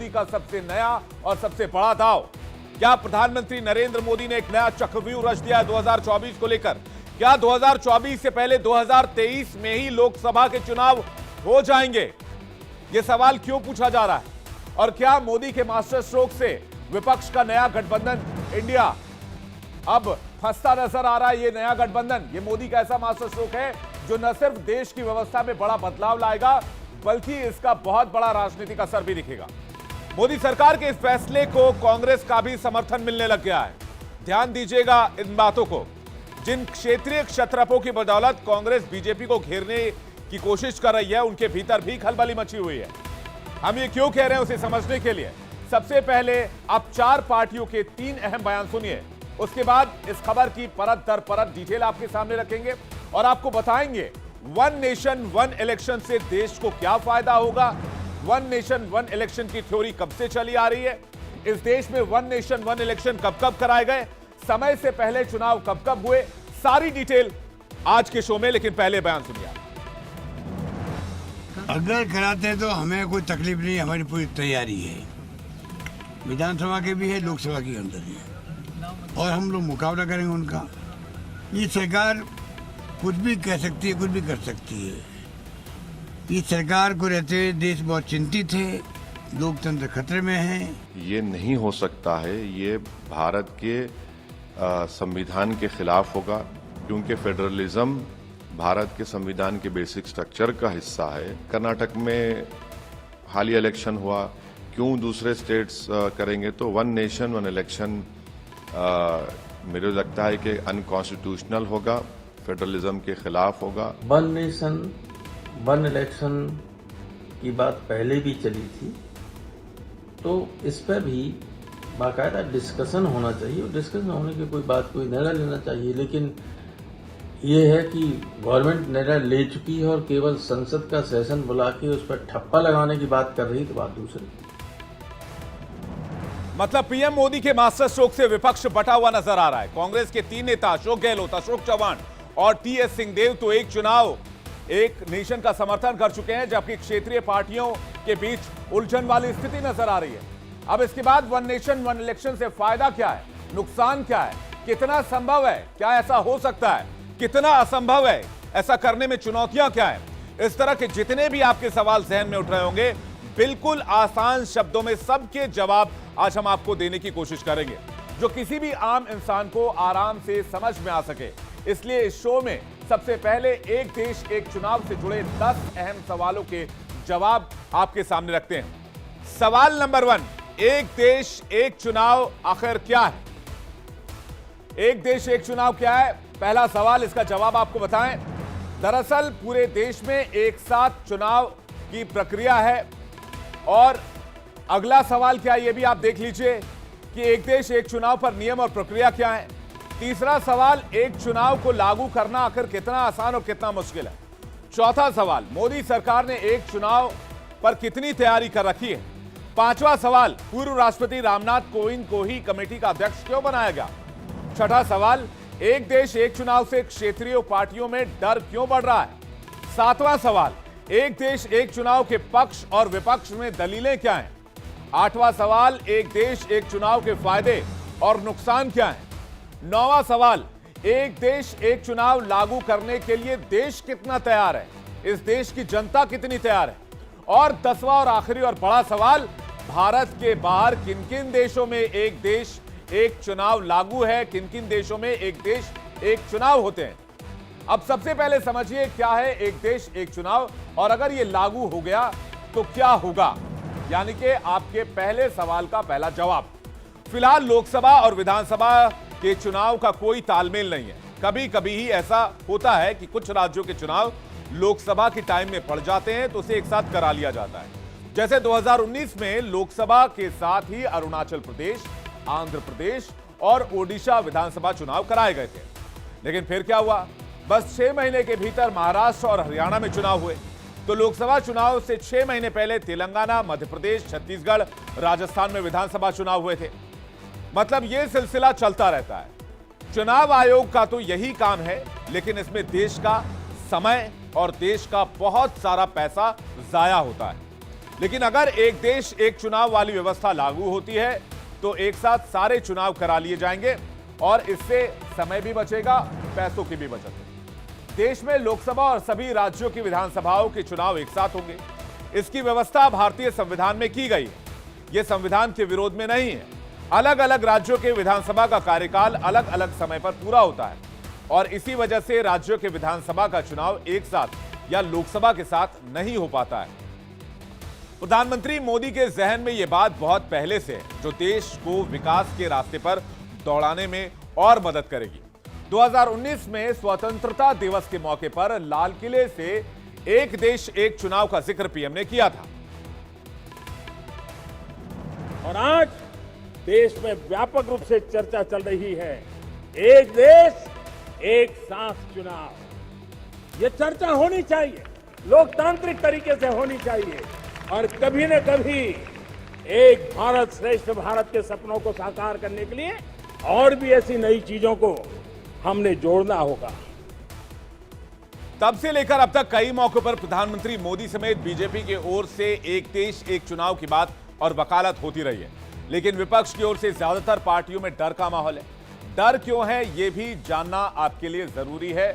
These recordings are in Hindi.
का सबसे नया और सबसे बड़ा दाव। क्या प्रधानमंत्री नरेंद्र मोदी ने एक नया चक्रव्यूह रच दिया है 2024 को लेकर? क्या 2024 से पहले 2023 में ही लोकसभा के चुनाव हो जाएंगे? यह सवाल क्यों पूछा जा रहा है? और क्या मोदी के मास्टर स्ट्रोक से विपक्ष का नया गठबंधन इंडिया अब फंसता नजर आ रहा है? यह नया गठबंधन, यह मोदी का ऐसा मास्टर स्ट्रोक है जो न सिर्फ देश की व्यवस्था में बड़ा बदलाव लाएगा, बल्कि इसका बहुत बड़ा राजनीतिक असर भी दिखेगा। मोदी सरकार के इस फैसले को कांग्रेस का भी समर्थन मिलने लग गया है। ध्यान दीजिएगा इन बातों को। जिन क्षेत्रीय क्षत्रपों की बदौलत कांग्रेस बीजेपी को घेरने की कोशिश कर रही है, उनके भीतर भी खलबली मची हुई है। हम ये क्यों कह रहे हैं उसे समझने के लिए सबसे पहले आप चार पार्टियों के 3 अहम बयान सुनिए। उसके बाद इस खबर की परत दर परत डिटेल आपके सामने रखेंगे और आपको बताएंगे वन नेशन वन इलेक्शन से देश को क्या फायदा होगा। वन नेशन वन इलेक्शन की थ्योरी कब से चली आ रही है? इस देश में वन नेशन वन इलेक्शन कब कब कराए गए? समय से पहले चुनाव कब कब हुए? सारी डिटेल आज के शो में, लेकिन पहले बयान सुनिए। अगर कराते तो हमें कोई तकलीफ नहीं, हमारी पूरी तैयारी है। विधानसभा के भी है, लोकसभा के अंदर है, और हम लोग मुकाबला करेंगे उनका। ये सरकार कुछ भी कह सकती है, कुछ भी कर सकती है। इस सरकार को रहते हुए देश बहुत चिंतित है, लोकतंत्र खतरे में है। ये नहीं हो सकता है, ये भारत के संविधान के खिलाफ होगा, क्योंकि फेडरलिज्म भारत के संविधान के बेसिक स्ट्रक्चर का हिस्सा है। कर्नाटक में हालिया इलेक्शन हुआ, क्यों दूसरे स्टेट्स करेंगे? तो वन नेशन वन इलेक्शन मुझे लगता है कि अनकॉन्स्टिट्यूशनल होगा, फेडरलिज्म के खिलाफ होगा। वन नेशन वन इलेक्शन की बात पहले भी चली थी, तो इस पर भी बाकायदा डिस्कशन होना चाहिए, और डिस्कशन होने की कोई बात, कोई निर्णय लेना चाहिए। लेकिन ये है कि गवर्नमेंट निर्णय ले चुकी है और केवल संसद का सेशन बुला के उस पर ठप्पा लगाने की बात कर रही, तो बात दूसरी। मतलब पीएम मोदी के मास्टर स्ट्रोक से विपक्ष बटा हुआ नजर आ रहा है। कांग्रेस के 3 नेता अशोक गहलोत, अशोक चौहान और टीएस सिंहदेव तो एक चुनाव एक नेशन का समर्थन कर चुके हैं, जबकि क्षेत्रीय पार्टियों के बीच उलझन वाली स्थिति नजर आ रही है। अब इसके बाद वन नेशन वन इलेक्शन से फायदा क्या है, नुकसान क्या है, कितना संभव है, क्या ऐसा हो सकता है, कितना असंभव है, ऐसा करने में चुनौतियां क्या है? इस तरह के जितने भी आपके सवाल जहन में उठ रहे होंगे, बिल्कुल आसान शब्दों में सबके जवाब आज हम आपको देने की कोशिश करेंगे, जो किसी भी आम इंसान को आराम से समझ में आ सके। इसलिए इस शो में सबसे पहले एक देश एक चुनाव से जुड़े 10 अहम सवालों के जवाब आपके सामने रखते हैं। सवाल नंबर 1, एक देश एक चुनाव आखिर क्या है? एक देश एक चुनाव क्या है? पहला सवाल, इसका जवाब आपको बताएं। दरअसल पूरे देश में एक साथ चुनाव की प्रक्रिया है। और अगला सवाल क्या है, यह भी आप देख लीजिए कि एक देश एक चुनाव पर नियम और प्रक्रिया क्या है। तीसरा सवाल, एक चुनाव को लागू करना आखिर कितना आसान और कितना मुश्किल है। चौथा सवाल, मोदी सरकार ने एक चुनाव पर कितनी तैयारी कर रखी है। पांचवा सवाल, पूर्व राष्ट्रपति रामनाथ कोविंद को ही कमेटी का अध्यक्ष क्यों बनाया गया। छठा सवाल, एक देश एक चुनाव से क्षेत्रीय पार्टियों में डर क्यों बढ़ रहा है। सातवां सवाल, एक देश एक चुनाव के पक्ष और विपक्ष में दलीलें क्या हैं। आठवां सवाल, एक देश एक चुनाव के फायदे और नुकसान क्या हैं। नौवां सवाल, एक देश एक चुनाव लागू करने के लिए देश कितना तैयार है, इस देश की जनता कितनी तैयार है। और 10वां और आखिरी और बड़ा सवाल, भारत के बाहर किन किन देशों में एक देश एक चुनाव लागू है, किन किन देशों में एक देश एक चुनाव होते हैं। अब सबसे पहले समझिए क्या है एक देश एक चुनाव, और अगर यह लागू हो गया तो क्या होगा, यानी कि आपके पहले सवाल का पहला जवाब। फिलहाल लोकसभा और विधानसभा के चुनाव का कोई तालमेल नहीं है। कभी कभी ही ऐसा होता है कि कुछ राज्यों के चुनाव लोकसभा की टाइम में पड़ जाते हैं, तो उसे एक साथ करा लिया जाता है। जैसे 2019 में लोकसभा के साथ ही अरुणाचल प्रदेश, आंध्र प्रदेश और ओडिशा विधानसभा चुनाव कराए गए थे। लेकिन फिर क्या हुआ, बस 6 महीने के भीतर महाराष्ट्र और हरियाणा में चुनाव हुए। तो लोकसभा चुनाव से 6 महीने पहले तेलंगाना, मध्य प्रदेश, छत्तीसगढ़, राजस्थान में विधानसभा चुनाव हुए थे। मतलब यह सिलसिला चलता रहता है। चुनाव आयोग का तो यही काम है, लेकिन इसमें देश का समय और देश का बहुत सारा पैसा जाया होता है। लेकिन अगर एक देश एक चुनाव वाली व्यवस्था लागू होती है तो एक साथ सारे चुनाव करा लिए जाएंगे और इससे समय भी बचेगा, पैसों की भी बचत होगी। देश में लोकसभा और सभी राज्यों की विधानसभाओं के चुनाव एक साथ होंगे। इसकी व्यवस्था भारतीय संविधान में की गई है। यह संविधान के विरोध में नहीं है। अलग अलग राज्यों के विधानसभा का कार्यकाल अलग अलग समय पर पूरा होता है और इसी वजह से राज्यों के विधानसभा का चुनाव एक साथ या लोकसभा के साथ नहीं हो पाता है। प्रधानमंत्री मोदी के जहन में यह बात बहुत पहले से है, जो देश को विकास के रास्ते पर दौड़ाने में और मदद करेगी। 2019 में स्वतंत्रता दिवस के मौके पर लाल किले से एक देश एक चुनाव का जिक्र पीएम ने किया था। और आज देश में व्यापक रूप से चर्चा चल रही है, एक देश एक साथ चुनाव। ये चर्चा होनी चाहिए, लोकतांत्रिक तरीके से होनी चाहिए और कभी न कभी एक भारत श्रेष्ठ भारत के सपनों को साकार करने के लिए और भी ऐसी नई चीजों को हमने जोड़ना होगा। तब से लेकर अब तक कई मौकों पर प्रधानमंत्री मोदी समेत बीजेपी की ओर से एक देश एक चुनाव की बात और वकालत होती रही है, लेकिन विपक्ष की ओर से ज्यादातर पार्टियों में डर का माहौल है। डर क्यों है यह भी जानना आपके लिए जरूरी है।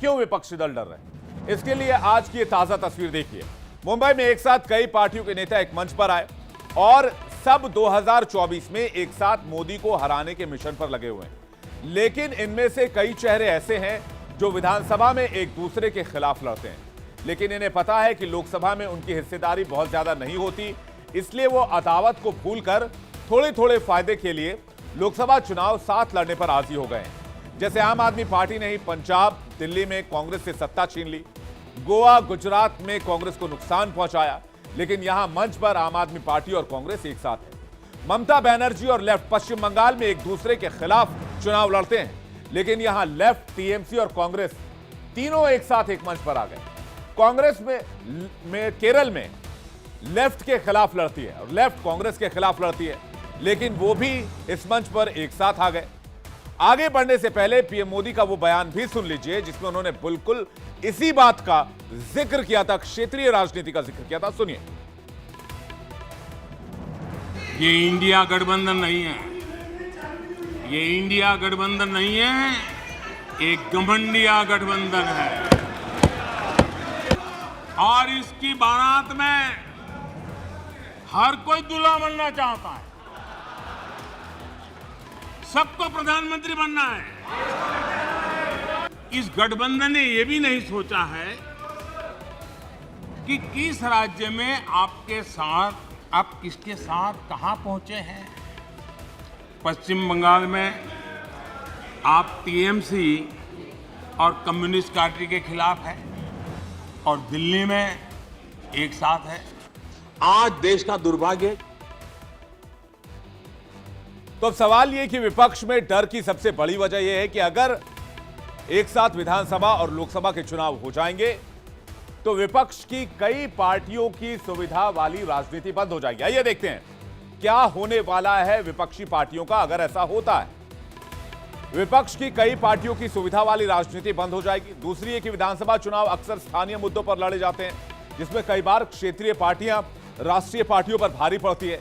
क्यों विपक्षी दल डर रहे हैं, इसके लिए आज की ताजा तस्वीर देखिए। मुंबई में एक साथ कई पार्टियों के नेता एक मंच पर आए और सब 2024 में एक साथ मोदी को हराने के मिशन पर लगे हुए हैं, लेकिन इनमें से कई चेहरे ऐसे हैं जो विधानसभा में एक दूसरे के खिलाफ लड़ते हैं, लेकिन इन्हें पता है कि लोकसभा में उनकी हिस्सेदारी बहुत ज्यादा नहीं होती, इसलिए वो अदावत को भूलकर थोड़े थोड़े फायदे के लिए लोकसभा चुनाव साथ लड़ने पर राजी हो गए हैं। जैसे आम आदमी पार्टी ने ही पंजाब, दिल्ली में कांग्रेस से सत्ता छीन ली, गोवा, गुजरात में कांग्रेस को नुकसान पहुंचाया, लेकिन यहां मंच पर आम आदमी पार्टी और कांग्रेस एक साथ है। ममता बनर्जी और लेफ्ट पश्चिम बंगाल में एक दूसरे के खिलाफ चुनाव लड़ते हैं, लेकिन यहां लेफ्ट, टीएमसी और कांग्रेस तीनों एक साथ एक मंच पर आ गए। कांग्रेस में केरल में लेफ्ट के खिलाफ लड़ती है और लेफ्ट कांग्रेस के खिलाफ लड़ती है, लेकिन वो भी इस मंच पर एक साथ आ गए। आगे बढ़ने से पहले पीएम मोदी का वो बयान भी सुन लीजिए जिसमें उन्होंने बिल्कुल इसी बात का जिक्र किया था, क्षेत्रीय राजनीति का जिक्र किया था। सुनिए। ये इंडिया गठबंधन नहीं है, ये इंडिया गठबंधन नहीं है, एक घमंडिया गठबंधन है और इसकी बारात में हर कोई दूल्हा बनना चाहता है, सबको प्रधानमंत्री बनना है। इस गठबंधन ने यह भी नहीं सोचा है कि किस राज्य में आपके साथ, आप किसके साथ कहां पहुंचे हैं। पश्चिम बंगाल में आप टीएमसी और कम्युनिस्ट पार्टी के खिलाफ है और दिल्ली में एक साथ है। आज देश का दुर्भाग्य। तो अब सवाल यह कि विपक्ष में डर की सबसे बड़ी वजह यह है कि अगर एक साथ विधानसभा और लोकसभा के चुनाव हो जाएंगे तो विपक्ष की कई पार्टियों की सुविधा वाली राजनीति बंद हो जाएगी। आइए देखते हैं क्या होने वाला है विपक्षी पार्टियों का अगर ऐसा होता है। विपक्ष की कई पार्टियों की सुविधा वाली राजनीति बंद हो जाएगी। दूसरी है कि विधानसभा चुनाव अक्सर स्थानीय मुद्दों पर लड़े जाते हैं, जिसमें कई बार क्षेत्रीय पार्टियां राष्ट्रीय पार्टियों पर भारी पड़ती है।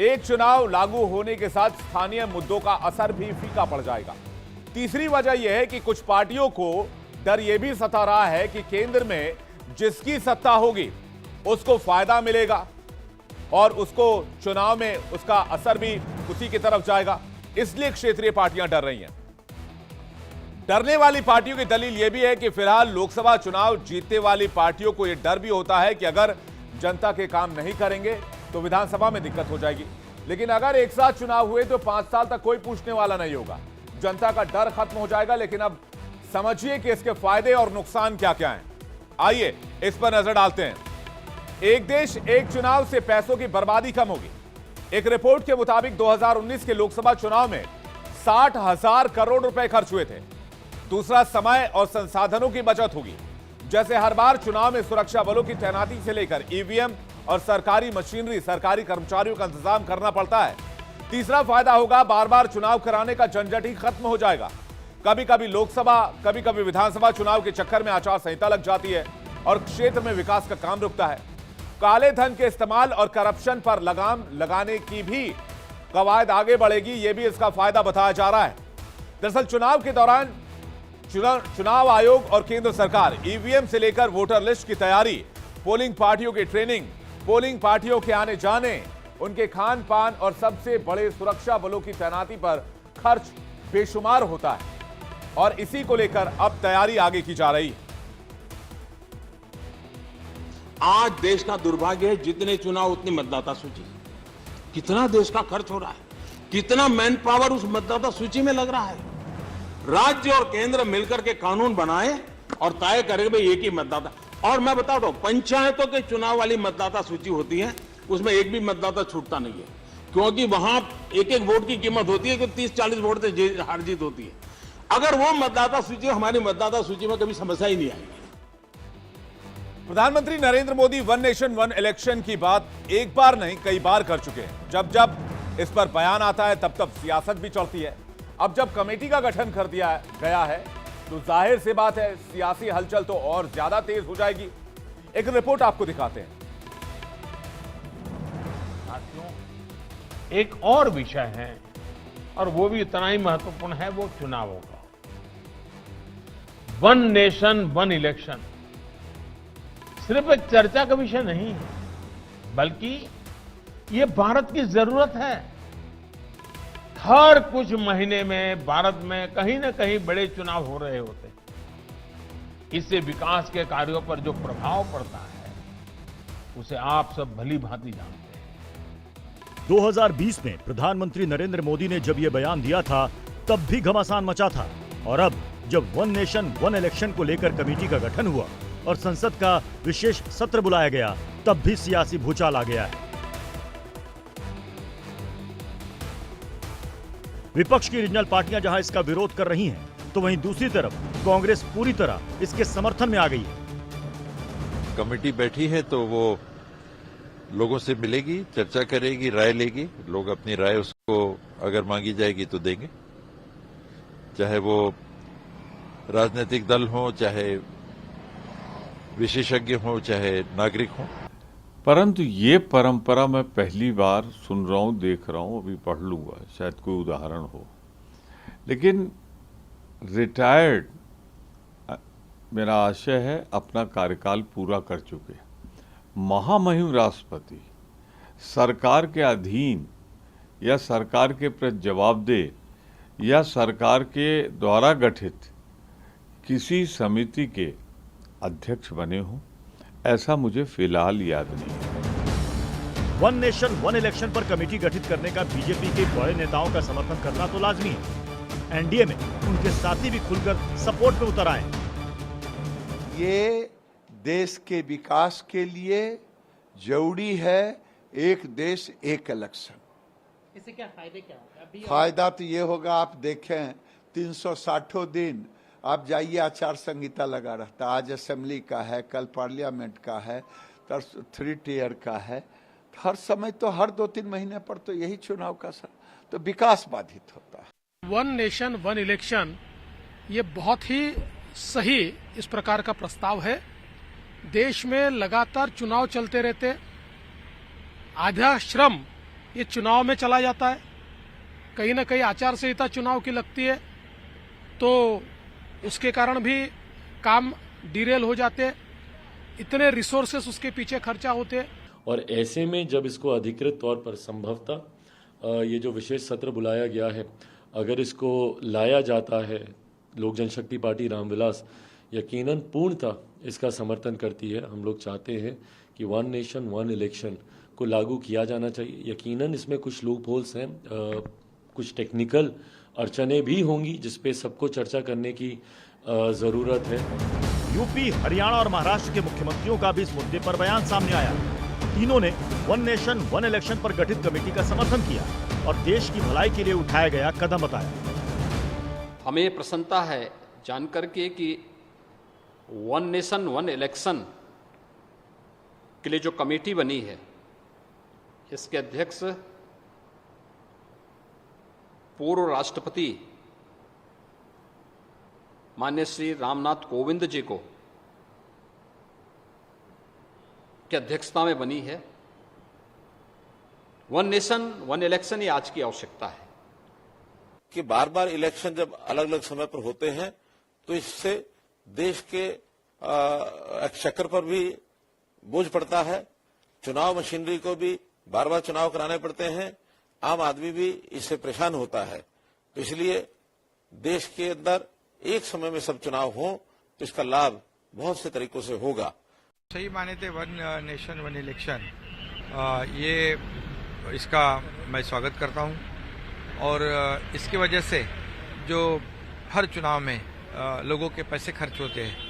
एक चुनाव लागू होने के साथ स्थानीय मुद्दों का असर भी फीका पड़ जाएगा। तीसरी वजह यह है कि कुछ पार्टियों को डर यह भी सता रहा है कि केंद्र में जिसकी सत्ता होगी उसको फायदा मिलेगा और उसको चुनाव में उसका असर भी उसी की तरफ जाएगा, इसलिए क्षेत्रीय पार्टियां डर रही हैं। डरने वाली पार्टियों की दलील यह भी है कि फिलहाल लोकसभा चुनाव जीतने वाली पार्टियों को यह डर भी होता है कि अगर जनता के काम नहीं करेंगे तो विधानसभा में दिक्कत हो जाएगी, लेकिन अगर एक साथ चुनाव हुए तो 5 साल तक कोई पूछने वाला नहीं होगा, जनता का डर खत्म हो जाएगा। लेकिन अब समझिए कि इसके फायदे और नुकसान क्या क्या हैं। आइए इस पर नजर डालते हैं। एक देश एक चुनाव से पैसों की बर्बादी कम होगी। एक रिपोर्ट के मुताबिक 2019 के लोकसभा चुनाव में 60,000 करोड़ रुपए खर्च हुए थे। दूसरा, समय और संसाधनों की बचत होगी, जैसे हर बार चुनाव में सुरक्षा बलों की तैनाती से लेकर ईवीएम और सरकारी मशीनरी, सरकारी कर्मचारियों का इंतजाम करना पड़ता है। तीसरा फायदा होगा, बार बार चुनाव कराने का झंझट ही खत्म हो जाएगा। कभी कभी लोकसभा, कभी कभी विधानसभा चुनाव के चक्कर में आचार संहिता लग जाती है और क्षेत्र में विकास का काम रुकता है। काले धन के इस्तेमाल और करप्शन पर लगाम लगाने की भी कवायद आगे बढ़ेगी, यह भी इसका फायदा बताया जा रहा है। दरअसल चुनाव के दौरान चुनाव आयोग और केंद्र सरकार ईवीएम से लेकर वोटर लिस्ट की तैयारी, पोलिंग पार्टियों की ट्रेनिंग, पोलिंग पार्टियों के आने जाने, उनके खान पान और सबसे बड़े सुरक्षा बलों की तैनाती पर खर्च बेशुमार होता है और इसी को लेकर अब तैयारी आगे की जा रही है। आज देश का दुर्भाग्य है, जितने चुनाव उतनी मतदाता सूची। कितना देश का खर्च हो रहा है, कितना मैन पावर उस मतदाता सूची में लग रहा है। राज्य और केंद्र मिलकर के कानून बनाए और तय करें भाई एक ही मतदाता। और मैं बता रहा हूं, पंचायतों के चुनाव वाली मतदाता सूची होती है, उसमें एक भी मतदाता छूटता नहीं है, क्योंकि वहां एक एक वोट की कीमत होती है कि 30-40 वोट से हार जीत होती है। अगर वो मतदाता सूची हमारी मतदाता सूची में कभी समस्या ही नहीं आएगी। प्रधानमंत्री Narendra Modi one nation one election की बात एक बार नहीं कई बार कर चुके हैं। जब जब इस पर बयान आता है तब तब सियासत भी चलती है। अब जब कमेटी का गठन कर दिया गया है तो जाहिर सी बात है सियासी हलचल तो और ज्यादा तेज हो जाएगी। एक रिपोर्ट आपको दिखाते हैं। एक और विषय है और वो भी इतना ही महत्वपूर्ण है, वो चुनावों का। वन नेशन वन इलेक्शन सिर्फ एक चर्चा का विषय नहीं है, बल्कि ये भारत की जरूरत है। हर कुछ महीने में भारत में कहीं ना कहीं बड़े चुनाव हो रहे होते हैं। इससे विकास के कार्यों पर जो प्रभाव पड़ता है उसे आप सब भली भांति जानते हैं। 2020 में प्रधानमंत्री नरेंद्र मोदी ने जब यह बयान दिया था तब भी घमासान मचा था, और अब जब वन नेशन वन इलेक्शन को लेकर कमेटी का गठन हुआ और संसद का विशेष सत्र बुलाया गया तब भी सियासी भूचाल आ गया है। विपक्ष की रीजनल पार्टियां जहां इसका विरोध कर रही हैं, तो वहीं दूसरी तरफ कांग्रेस पूरी तरह इसके समर्थन में आ गई है। कमेटी बैठी है तो वो लोगों से मिलेगी, चर्चा करेगी, राय लेगी। लोग अपनी राय उसको अगर मांगी जाएगी तो देंगे, चाहे वो राजनीतिक दल हो, चाहे विशेषज्ञ हो, चाहे नागरिक हो। परंतु ये परंपरा मैं पहली बार सुन रहा हूँ, देख रहा हूँ, अभी पढ़ लूंगा शायद कोई उदाहरण हो। लेकिन रिटायर्ड, मेरा आशय है अपना कार्यकाल पूरा कर चुके महामहिम राष्ट्रपति सरकार के अधीन या सरकार के प्रति जवाबदेह या सरकार के द्वारा गठित किसी समिति के अध्यक्ष बने हों, ऐसा मुझे फिलहाल याद नहीं है। वन नेशन वन इलेक्शन पर कमेटी गठित करने का बीजेपी के बड़े नेताओं का समर्थन करना तो लाजमी है। एनडीए में उनके साथी भी खुलकर सपोर्ट में उतर आए। ये देश के विकास के लिए जरूरी है, एक देश एक इलेक्शन। इससे क्या फायदे क्या होगा? फायदा तो ये होगा, आप देखें 360 दिन आप जाइए, आचार संहिता लगा रहता है। आज असेंबली का है, कल पार्लियामेंट का है, 3 टियर का है। हर समय तो हर 2-3 महीने पर तो यही चुनाव का तो विकास बाधित होता है। वन नेशन वन इलेक्शन ये बहुत ही सही इस प्रकार का प्रस्ताव है। देश में लगातार चुनाव चलते रहते, आधा श्रम ये चुनाव में चला जाता है। कहीं ना कहीं आचार संहिता चुनाव की लगती है तो उसके कारण भी काम डिरेल हो जाते, इतने रिसोर्सेस उसके पीछे खर्चा होते। और ऐसे में जब इसको अधिकृत तौर पर संभवतः ये जो विशेष सत्र बुलाया गया है, अगर इसको लाया जाता है, लोक जनशक्ति पार्टी रामविलास यकीनन पूर्णतः इसका समर्थन करती है। हम लोग चाहते हैं कि वन नेशन वन इलेक्शन को लागू किया जाना चाहिए। यकीनन इसमें कुछ लूप होल्स हैं, कुछ टेक्निकल अड़चने भी होंगी जिसपे सबको चर्चा करने की जरूरत है। यूपी, हरियाणा और महाराष्ट्र के मुख्यमंत्रियों का भी इस मुद्दे पर बयान सामने आया। तीनों ने वन नेशन वन इलेक्शन पर गठित कमेटी का समर्थन किया और देश की भलाई के लिए उठाया गया कदम बताया। हमें प्रसन्नता है जानकर के कि वन नेशन वन इलेक्शन के लिए जो कमेटी बनी है, इसके अध्यक्ष पूर्व राष्ट्रपति माननीय श्री रामनाथ कोविंद जी को की अध्यक्षता में बनी है। वन नेशन वन इलेक्शन ये आज की आवश्यकता है कि बार बार इलेक्शन जब अलग अलग समय पर होते हैं तो इससे देश के एक्सचेकर पर भी बोझ पड़ता है, चुनाव मशीनरी को भी बार बार चुनाव कराने पड़ते हैं, आम आदमी भी इससे परेशान होता है। तो इसलिए देश के अंदर एक समय में सब चुनाव हो तो इसका लाभ बहुत से तरीकों से होगा। सही माने थे वन नेशन वन इलेक्शन, ये इसका मैं स्वागत करता हूं और इसकी वजह से जो हर चुनाव में लोगों के पैसे खर्च होते हैं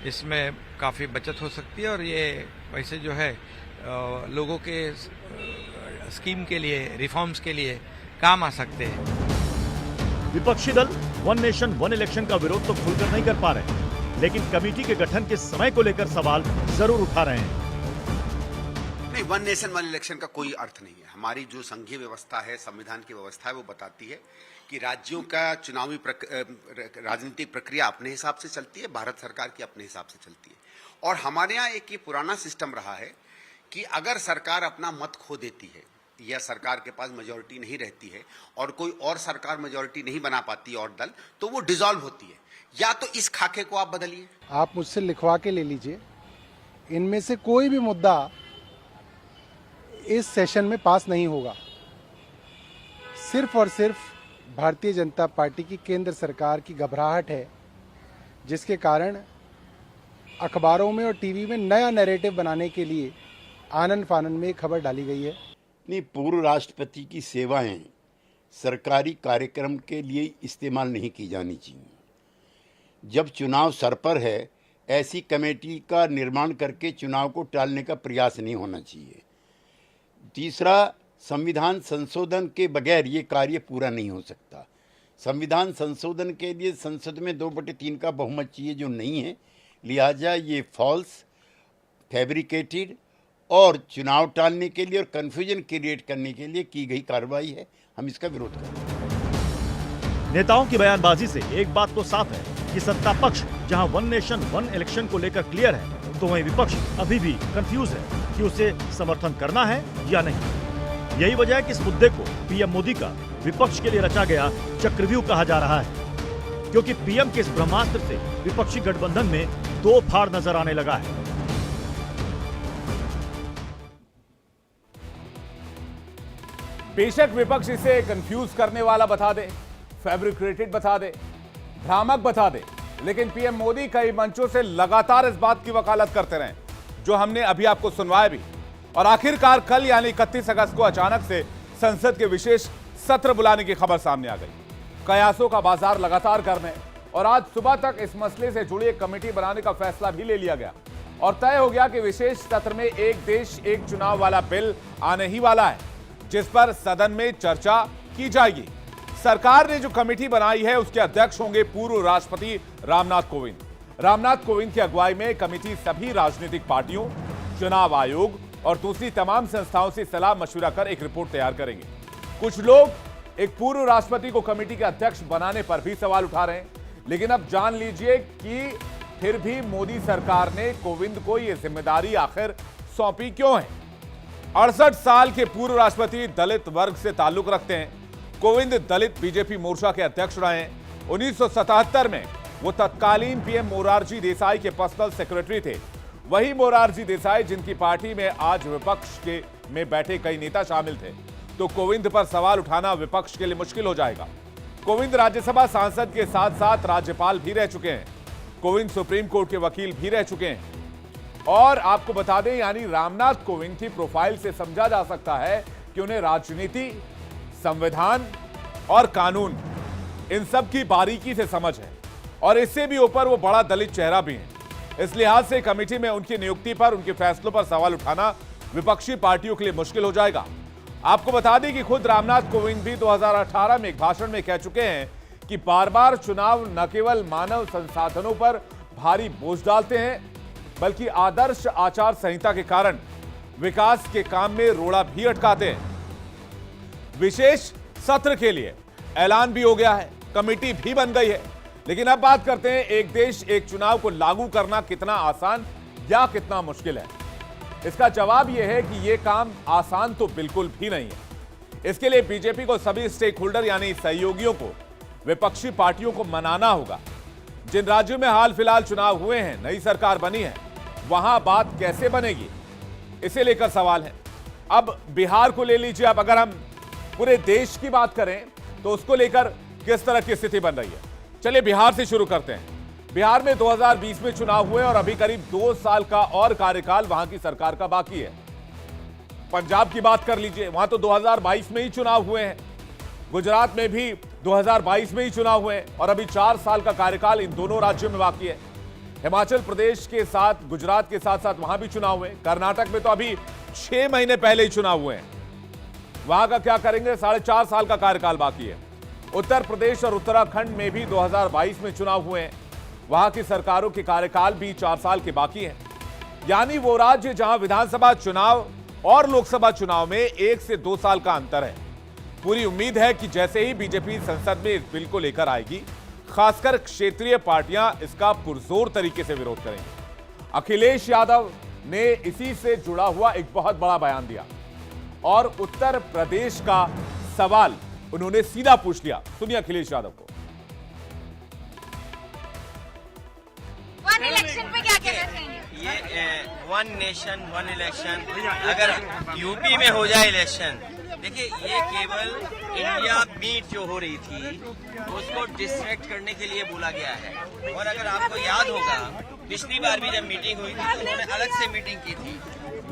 इसमें काफ़ी बचत हो सकती है और ये पैसे जो है लोगों के स्कीम के लिए, रिफॉर्म्स के लिए काम आ सकते हैं। विपक्षी दल वन नेशन वन इलेक्शन का विरोध तो खुलकर नहीं कर पा रहे, लेकिन कमेटी के गठन के समय को लेकर सवाल जरूर उठा रहे हैं। नहीं, वन नेशन वन इलेक्शन का कोई अर्थ नहीं है। हमारी जो संघीय व्यवस्था है, संविधान की व्यवस्था है, वो बताती है कि राज्यों का चुनावी राजनीतिक प्रक्रिया अपने हिसाब से चलती है, भारत सरकार की अपने हिसाब से चलती है। और हमारे यहाँ एक ये पुराना सिस्टम रहा है कि अगर सरकार अपना मत खो देती है या सरकार के पास मेजॉरिटी नहीं रहती है और कोई और सरकार मेजॉरिटी नहीं बना पाती और दल, तो वो डिसॉल्व होती है। या तो इस खाके को आप बदलिए, आप मुझसे लिखवा के ले लीजिए, इनमें से कोई भी मुद्दा इस सेशन में पास नहीं होगा। सिर्फ और सिर्फ भारतीय जनता पार्टी की केंद्र सरकार की घबराहट है, जिसके कारण अखबारों में और टीवी में नया नैरेटिव बनाने के लिए आनन फानन में खबर डाली गई है। नहीं, पूर्व राष्ट्रपति की सेवाएं सरकारी कार्यक्रम के लिए इस्तेमाल नहीं की जानी चाहिए। जब चुनाव सर पर है, ऐसी कमेटी का निर्माण करके चुनाव को टालने का प्रयास नहीं होना चाहिए। तीसरा, संविधान संशोधन के बगैर ये कार्य पूरा नहीं हो सकता। संविधान संशोधन के लिए संसद में 2/3 का बहुमत चाहिए, जो नहीं है। लिहाजा ये फॉल्स, फैब्रिकेटेड और चुनाव टालने के लिए और कंफ्यूजन क्रिएट करने के लिए की गई कार्रवाई है। हम इसका विरोध करते हैं। नेताओं की बयानबाजी से एक बात तो साफ है कि सत्ता पक्ष जहां वन नेशन वन इलेक्शन को लेकर क्लियर है, तो वहीं विपक्ष अभी भी कंफ्यूज है कि उसे समर्थन करना है या नहीं। यही वजह है कि इस मुद्दे को पीएम मोदी का विपक्ष के लिए रचा गया चक्रव्यूह कहा जा रहा है, क्योंकि पीएम के इस ब्रह्मास्त्र से विपक्षी गठबंधन में दो फाड़ नजर आने लगा है। बेशक विपक्ष इसे कंफ्यूज करने वाला बता दे, फैब्रिकेटेड बता दे, भ्रामक बता दे, लेकिन पीएम मोदी कई मंचों से लगातार इस बात की वकालत करते रहे, जो हमने अभी आपको सुनवाया भी। और आखिरकार कल यानी 31 अगस्त को अचानक से संसद के विशेष सत्र बुलाने की खबर सामने आ गई। कयासों का बाजार लगातार करने और आज सुबह तक इस मसले से जुड़ी एक कमेटी बनाने का फैसला भी ले लिया गया और तय हो गया कि विशेष सत्र में एक देश एक चुनाव वाला बिल आने ही वाला है, जिस पर सदन में चर्चा की जाएगी। सरकार ने जो कमेटी बनाई है उसके अध्यक्ष होंगे पूर्व राष्ट्रपति रामनाथ कोविंद। रामनाथ कोविंद की अगुवाई में कमेटी सभी राजनीतिक पार्टियों, चुनाव आयोग और दूसरी तमाम संस्थाओं से सलाह मशवरा कर एक रिपोर्ट तैयार करेंगे। कुछ लोग एक पूर्व राष्ट्रपति को कमेटी के अध्यक्ष बनाने पर भी सवाल उठा रहे हैं, लेकिन अब जान लीजिए कि फिर भी मोदी सरकार ने कोविंद को यह जिम्मेदारी आखिर सौंपी क्यों है। 68 साल के पूर्व राष्ट्रपति दलित वर्ग से ताल्लुक रखते हैं। कोविंद दलित बीजेपी मोर्चा के अध्यक्ष रहे हैं। 1977 में वो तत्कालीन पीएम मोरारजी देसाई के पर्सनल सेक्रेटरी थे। वही मोरारजी देसाई जिनकी पार्टी में आज विपक्ष के में बैठे कई नेता शामिल थे। तो कोविंद पर सवाल उठाना विपक्ष के लिए मुश्किल हो जाएगा। कोविंद राज्यसभा सांसद के साथ साथ राज्यपाल भी रह चुके हैं। कोविंद सुप्रीम कोर्ट के वकील भी रह चुके हैं। और आपको बता दें, यानी रामनाथ कोविंद की प्रोफाइल से समझा जा सकता है कि उन्हें राजनीति, संविधान और कानून इन सब की बारीकी से समझ है और इससे भी ऊपर वो बड़ा दलित चेहरा भी है। इस लिहाज से कमेटी में उनकी नियुक्ति पर, उनके फैसलों पर सवाल उठाना विपक्षी पार्टियों के लिए मुश्किल हो जाएगा। आपको बता दें कि खुद रामनाथ कोविंद भी 2018 में एक भाषण में कह चुके हैं कि बार बार चुनाव न केवल मानव संसाधनों पर भारी बोझ डालते हैं, बल्कि आदर्श आचार संहिता के कारण विकास के काम में रोड़ा भी अटकाते हैं। विशेष सत्र के लिए ऐलान भी हो गया है, कमेटी भी बन गई है। लेकिन अब बात करते हैं एक देश एक चुनाव को लागू करना कितना आसान या कितना मुश्किल है। इसका जवाब यह है कि यह काम आसान तो बिल्कुल भी नहीं है। इसके लिए बीजेपी को सभी स्टेक होल्डर यानी सहयोगियों को, विपक्षी पार्टियों को मनाना होगा। जिन राज्यों में हाल फिलहाल चुनाव हुए हैं, नई सरकार बनी है, वहां बात कैसे बनेगी, इसे लेकर सवाल है। अब बिहार को ले लीजिए। अब अगर हम पूरे देश की बात करें तो उसको लेकर किस तरह की स्थिति बन रही है, चलिए बिहार से शुरू करते हैं। बिहार में 2020 में चुनाव हुए और अभी करीब 2 साल का और कार्यकाल वहां की सरकार का बाकी है। पंजाब की बात कर लीजिए, वहां तो 2022 में ही चुनाव हुए हैं। गुजरात में भी 2022 में ही चुनाव हुए और अभी 4 साल का कार्यकाल इन दोनों राज्यों में बाकी है। हिमाचल प्रदेश के साथ, गुजरात के साथ साथ वहां भी चुनाव हुए। कर्नाटक में तो अभी 6 महीने पहले ही चुनाव हुए हैं। वहां का क्या करेंगे, 4.5 साल का कार्यकाल बाकी है। उत्तर प्रदेश और उत्तराखंड में भी 2022 में चुनाव हुए हैं। वहां की सरकारों के कार्यकाल भी 4 साल के बाकी हैं। यानी वो राज्य जहां विधानसभा चुनाव और लोकसभा चुनाव में 1 से 2 साल का अंतर है। पूरी उम्मीद है कि जैसे ही बीजेपी संसद में इस बिल को लेकर आएगी, खासकर क्षेत्रीय पार्टियां इसका पुरजोर तरीके से विरोध करेंगी। अखिलेश यादव ने इसी से जुड़ा हुआ एक बहुत बड़ा बयान दिया और उत्तर प्रदेश का सवाल उन्होंने सीधा पूछ लिया। सुनिए अखिलेश यादव को। वन इलेक्शन पे क्या कहना चाहेंगे? ये वन नेशन वन इलेक्शन अगर यूपी में हो जाए इलेक्शन, देखिए ये केवल इंडिया मीट जो हो रही थी उसको डिस्ट्रैक्ट करने के लिए बोला गया है। और अगर आपको याद होगा, पिछली बार भी जब मीटिंग हुई थी तो उन्होंने अलग से मीटिंग की थी।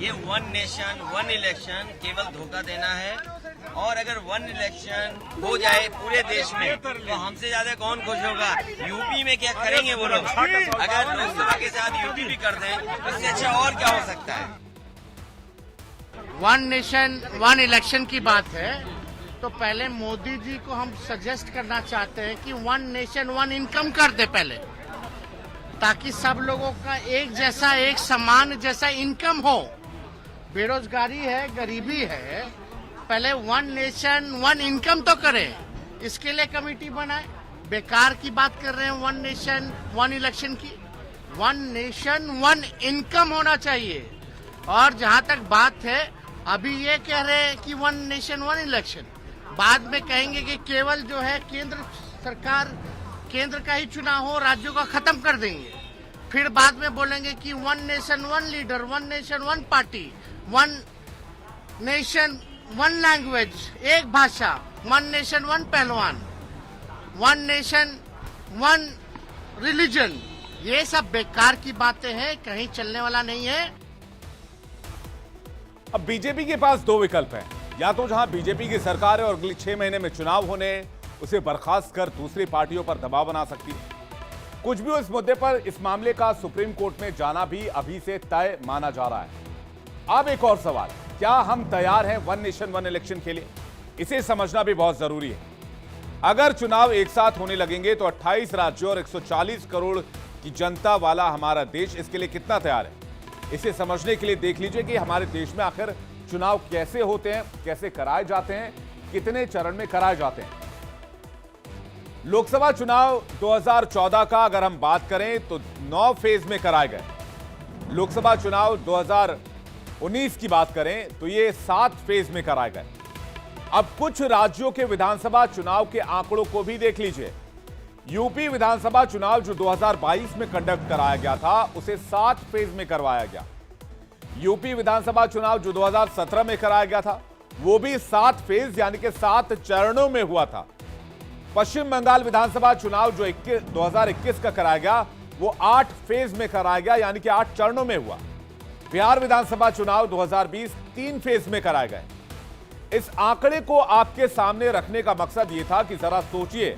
ये वन नेशन वन इलेक्शन केवल धोखा देना है। और अगर वन इलेक्शन हो जाए पूरे देश में तो हमसे ज्यादा कौन खुश होगा? यूपी में क्या करेंगे वो लोग? अगर लोकसभा के साथ यूपी भी कर दें तो इससे अच्छा और क्या हो सकता है? वन नेशन वन इलेक्शन की बात है तो पहले मोदी जी को हम सजेस्ट करना चाहते हैं कि वन नेशन वन इनकम कर दे पहले, ताकि सब लोगों का एक जैसा, एक समान जैसा इनकम हो। बेरोजगारी है, गरीबी है, पहले वन नेशन वन इनकम तो करें। इसके लिए कमेटी बनाए। बेकार की बात कर रहे हैं वन नेशन वन इलेक्शन की। वन नेशन वन इनकम होना चाहिए। और जहां तक बात है, अभी ये कह रहे हैं कि वन नेशन वन इलेक्शन, बाद में कहेंगे कि केवल जो है केंद्र सरकार, केंद्र का ही चुनाव हो, राज्यों का खत्म कर देंगे। फिर बाद में बोलेंगे कि one nation one leader, one nation one party, one nation one language, एक भाषा, वन नेशन वन पहलवान, वन नेशन वन रिलीजन। ये सब बेकार की बातें हैं, कहीं चलने वाला नहीं है। अब बीजेपी के पास 2 विकल्प हैं। या तो जहां बीजेपी की सरकार है और अगले 6 महीने में चुनाव होने, उसे बर्खास्त कर दूसरी पार्टियों पर दबाव बना सकती है। कुछ भी हो, इस मुद्दे पर इस मामले का सुप्रीम कोर्ट में जाना भी अभी से तय माना जा रहा है। अब एक और सवाल, क्या हम तैयार हैं वन नेशन वन इलेक्शन के लिए? इसे समझना भी बहुत जरूरी है। अगर चुनाव एक साथ होने लगेंगे तो 28 राज्यों और 140 करोड़ की जनता वाला हमारा देश इसके लिए कितना तैयार है? इसे समझने के लिए देख लीजिए कि हमारे देश में आखिर चुनाव कैसे होते हैं, कैसे कराए जाते हैं, कितने चरण में कराए जाते हैं। लोकसभा चुनाव 2014 का अगर हम बात करें तो 9 फेज में कराए गए। लोकसभा चुनाव 2019 की बात करें तो ये 7 फेज में कराए गए। अब कुछ राज्यों के विधानसभा चुनाव के आंकड़ों को भी देख लीजिए। यूपी विधानसभा चुनाव जो 2022 में कंडक्ट कराया गया था, उसे 7 फेज में करवाया गया। यूपी विधानसभा चुनाव जो 2017 में कराया गया था, वो भी 7 फेज यानी कि 7 चरणों में हुआ था। पश्चिम बंगाल विधानसभा चुनाव जो 2021 का कराया गया, वो 8 फेज में कराया गया यानी कि 8 चरणों में हुआ। बिहार विधानसभा चुनाव 2020 3 फेज में कराए गए। इस आंकड़े को आपके सामने रखने का मकसद यह था कि जरा सोचिए,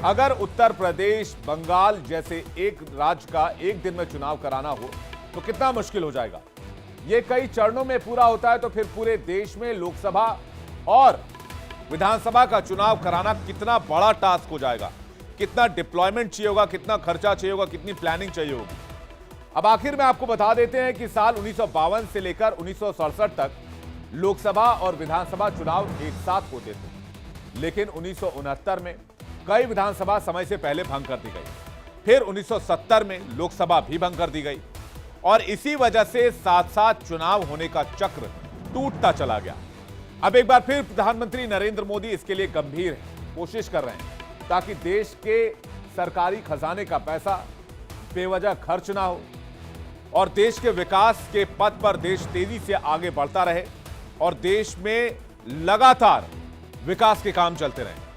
अगर उत्तर प्रदेश, बंगाल जैसे एक राज्य का एक दिन में चुनाव कराना हो तो कितना मुश्किल हो जाएगा। यह कई चरणों में पूरा होता है तो फिर पूरे देश में लोकसभा और विधानसभा का चुनाव कराना कितना बड़ा टास्क हो जाएगा। कितना डिप्लॉयमेंट चाहिए होगा, कितना खर्चा चाहिए होगा, कितनी प्लानिंग चाहिए होगी। अब आखिर में आपको बता देते हैं कि साल 1952 से लेकर 1967 तक लोकसभा और विधानसभा चुनाव एक साथ होते थे, लेकिन 1969 में कई विधानसभा समय से पहले भंग कर दी गई। फिर 1970 में लोकसभा भी भंग कर दी गई। और इसी वजह से साथ साथ चुनाव होने का चक्र टूटता चला गया। अब एक बार फिर प्रधानमंत्री नरेंद्र मोदी इसके लिए गंभीर है, कोशिश कर रहे हैं ताकि देश के सरकारी खजाने का पैसा बेवजह खर्च ना हो और देश के विकास के पथ पर देश तेजी से आगे बढ़ता रहे और देश में लगातार विकास के काम चलते रहे।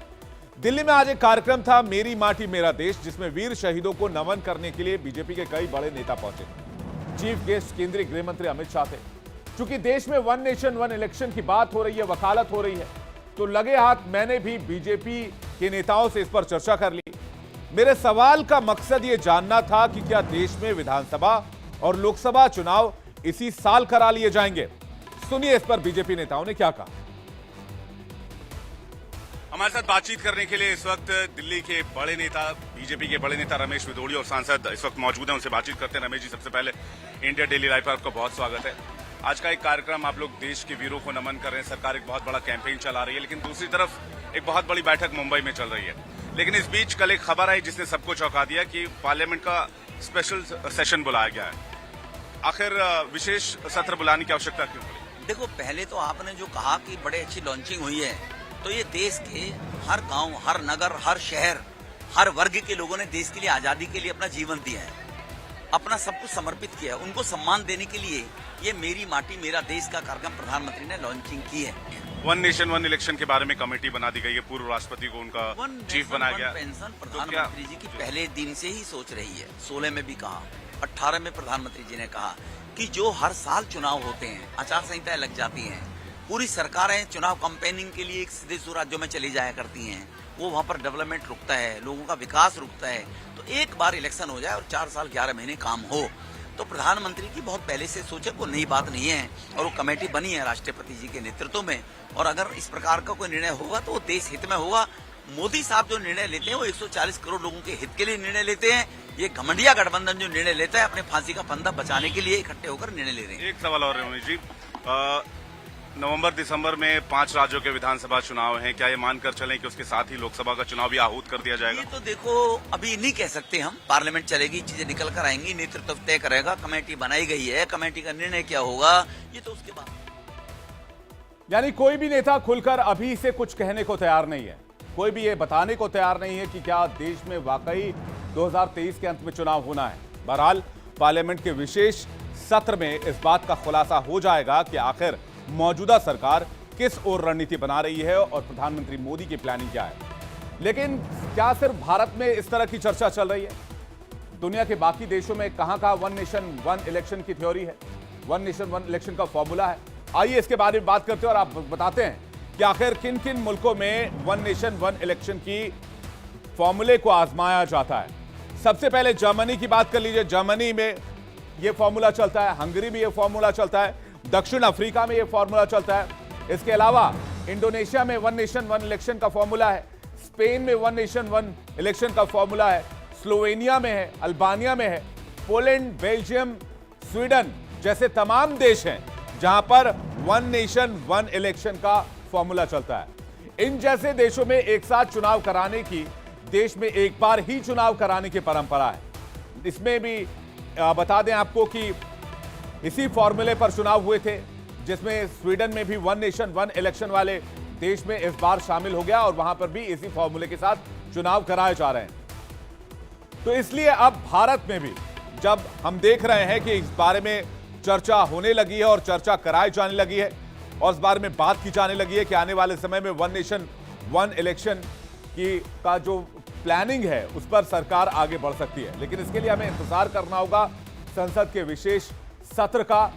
दिल्ली में आज एक कार्यक्रम था, मेरी माटी मेरा देश, जिसमें वीर शहीदों को नमन करने के लिए बीजेपी के कई बड़े नेता पहुंचे। चीफ गेस्ट केंद्रीय गृह मंत्री अमित शाह थे। चूंकि देश में वन नेशन वन इलेक्शन की बात हो रही है, वकालत हो रही है, तो लगे हाथ मैंने भी बीजेपी के नेताओं से इस पर चर्चा कर ली। मेरे सवाल का मकसद यह जानना था कि क्या देश में विधानसभा और लोकसभा चुनाव इसी साल करा लिए जाएंगे। सुनिए इस पर बीजेपी नेताओं ने क्या कहा। हमारे साथ बातचीत करने के लिए इस वक्त दिल्ली के बड़े नेता, बीजेपी के बड़े नेता रमेश विदोड़ी और सांसद इस वक्त मौजूद हैं, उनसे बातचीत करते हैं। रमेश जी, सबसे पहले इंडिया डेली लाइव पर आपका बहुत स्वागत है। आज का एक कार्यक्रम, आप लोग देश के वीरों को नमन कर रहे हैं, सरकार एक बहुत बड़ा कैंपेन चला रही है, लेकिन दूसरी तरफ एक बहुत बड़ी बैठक मुंबई में चल रही है। लेकिन इस बीच कल एक खबर आई जिसने सबको चौंका दिया कि पार्लियामेंट का स्पेशल सेशन बुलाया गया है। आखिर विशेष सत्र बुलाने की आवश्यकता क्यों पड़ी? देखो, पहले तो आपने जो कहा कि बड़े अच्छी लॉन्चिंग हुई है, तो ये देश के हर गांव, हर नगर, हर शहर, हर वर्ग के लोगों ने देश के लिए, आजादी के लिए अपना जीवन दिया है, अपना सब कुछ समर्पित किया है। उनको सम्मान देने के लिए ये मेरी माटी मेरा देश का कार्यक्रम प्रधानमंत्री ने लॉन्चिंग की है। वन नेशन वन इलेक्शन के बारे में कमेटी बना दी गई है, पूर्व राष्ट्रपति को उनका चीफ बनाया गया। पेंशन प्रधानमंत्री जी की पहले दिन से ही सोच रही है। 16 में भी कहा, 18 में प्रधानमंत्री जी ने कहा कि जो हर साल चुनाव होते हैं, आचार संहिताएं लग जाती हैं, पूरी सरकारें चुनाव कैंपेनिंग के लिए एक सीधे राज्यों में चली जाया करती हैं, वो वहां पर डेवलपमेंट रुकता है, लोगों का विकास रुकता है। तो एक बार इलेक्शन हो जाए और 4 साल 11 महीने काम हो, तो प्रधानमंत्री की बहुत पहले से सोचे, कोई नई बात नहीं है। और वो कमेटी बनी है राष्ट्रपति जी के नेतृत्व में, और अगर इस प्रकार का कोई निर्णय होगा तो वो देश हित में होगा। मोदी साहब जो निर्णय लेते हैं वो 140 करोड़ लोगों के हित के लिए निर्णय लेते हैं। ये घमंडिया गठबंधन जो निर्णय लेता है अपने फांसी का फंदा बचाने के लिए इकट्ठे होकर निर्णय ले रहे हैं। एक सवाल और रमेश जी, नवंबर दिसंबर में 5 राज्यों के विधानसभा चुनाव हैं, क्या ये मानकर चलें कि उसके साथ ही लोकसभा का चुनाव भी आहूत कर दिया जाएगा? ये तो देखो, अभी नहीं कह सकते हम। पार्लियामेंट चलेगी, चीजें निकल कर आएंगी, नेतृत्व तय करेगा, कमेटी बनाई गई है, कमेटी का निर्णय क्या होगा ये तो उसके बाद। यानी कोई भी नेता खुलकर अभी से कुछ कहने को तैयार नहीं है, कोई भी ये बताने को तैयार नहीं है कि क्या देश में वाकई 2023 के अंत में चुनाव होना है। बहरहाल पार्लियामेंट के विशेष सत्र में इस बात का खुलासा हो जाएगा कि आखिर मौजूदा सरकार किस ओर रणनीति बना रही है और प्रधानमंत्री मोदी की प्लानिंग क्या है। लेकिन क्या सिर्फ भारत में इस तरह की चर्चा चल रही है? दुनिया के बाकी देशों में कहां वन नेशन वन इलेक्शन की थ्योरी है, वन नेशन वन इलेक्शन का फॉर्मूला है? आइए इसके बारे में बात करते हैं और आप बताते हैं कि आखिर किन किन मुल्कों में वन नेशन वन इलेक्शन की फॉर्मूले को आजमाया जाता है। सबसे पहले जर्मनी की बात कर लीजिए। जर्मनी में यह फॉर्मूला चलता है, हंगरी में यह फॉर्मूला चलता है, दक्षिण अफ्रीका में यह फॉर्मूला चलता है। इसके अलावा इंडोनेशिया में वन नेशन वन इलेक्शन का फॉर्मूला है, स्पेन में वन नेशन वन इलेक्शन का फॉर्मूला है, स्लोवेनिया में है, अल्बानिया में है, पोलैंड, बेल्जियम, स्वीडन जैसे तमाम देश हैं जहां पर वन नेशन वन इलेक्शन का फॉर्मूला चलता है। इन जैसे देशों में एक साथ चुनाव कराने की, देश में एक बार ही चुनाव कराने की परंपरा है। इसमें भी बता दें आपको कि इसी फॉर्मूले पर चुनाव हुए थे, जिसमें स्वीडन में भी वन नेशन वन इलेक्शन वाले देश में इस बार शामिल हो गया और वहां पर भी इसी फॉर्मूले के साथ चुनाव कराए जा रहे हैं। तो इसलिए अब भारत में भी जब हम देख रहे हैं कि इस बारे में चर्चा होने लगी है और चर्चा कराई जाने लगी है और इस बारे में बात की जाने लगी है कि आने वाले समय में वन नेशन वन इलेक्शन का जो प्लानिंग है उस पर सरकार आगे बढ़ सकती है। लेकिन इसके लिए हमें इंतजार करना होगा संसद के विशेष सत्र का,